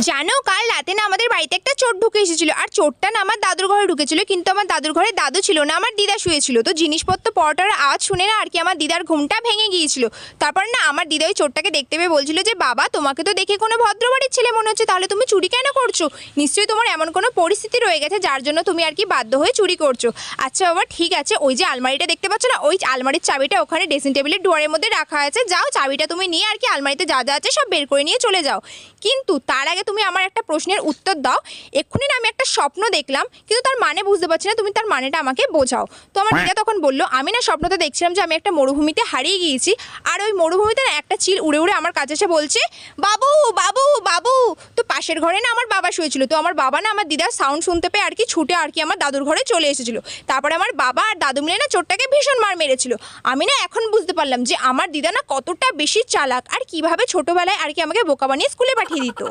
জানো কাল রাতে না আমাদের বাড়িতে একটা চোর ঢুকে এসেছিল, আর চোরটা না আমার দাদুর ঘরে ঢুকেছিল, কিন্তু আমার দাদুর ঘরে দাদু ছিল না, আমার দিদা শুয়েছিল। তো জিনিসপত্র পড়াটার আওয়াজ শুনে না আর কি আমার দিদার ঘুমটা ভেঙে গিয়েছিল। তারপর না আমার দিদা ওই চোরটাকে দেখতে পেয়ে বলছিল যে বাবা, তোমাকে তো দেখে কোনো ভদ্রবাড়ির ছেলে মনে হচ্ছে, তাহলে তুমি চুরি কেন করছো? নিশ্চয়ই তোমার এমন কোনো পরিস্থিতি রয়ে গেছে যার জন্য তুমি আর কি বাধ্য হয়ে চুরি করছো। আচ্ছা বাবা ঠিক আছে, ওই যে আলমারিটা দেখতে পাচ্ছ না, ওই আলমারির চাবিটা ওখানে ড্রেসিং টেবিলের ডোয়ারের মধ্যে রাখা আছে, যাও চাবিটা তুমি নিয়ে আর কি আলমারিতে যা যা আছে সব বের করে নিয়ে চলে যাও। কিন্তু তার আগে তুমি আমার একটা প্রশ্নের উত্তর দাও। এক্ষুনি না আমি একটা স্বপ্ন দেখলাম, কিন্তু তার মানে বুঝতে পারছি না, তুমি তার মানেটা আমাকে বোঝাও। তো আমার দিদা তখন বললো, আমি না স্বপ্নতে দেখছিলাম যে আমি একটা মরুভূমিতে হারিয়ে গিয়েছি, আর ওই মরুভূমিতে না একটা চিল উড়ে উড়ে আমার কাছে এসে বলছে বাবু বাবু বাবু। তো পাশের ঘরে না আমার বাবা শুয়েছিল, তো আমার বাবা না আমার দিদার সাউন্ড শুনতে পেয়ে আর কি ছুটে আর কি আমার দাদুর ঘরে চলে এসেছিল। তারপরে আমার বাবা আর দাদু মিলে না চোরটাকে ভীষণ মার মেরেছিল। আমি না এখন বুঝতে পারলাম যে আমার দিদা না কতটা বেশি চালাক, আর কিভাবে ছোটবেলায় আর কি আমাকে বোকা বানিয়ে স্কুলে পাঠিয়ে দিত।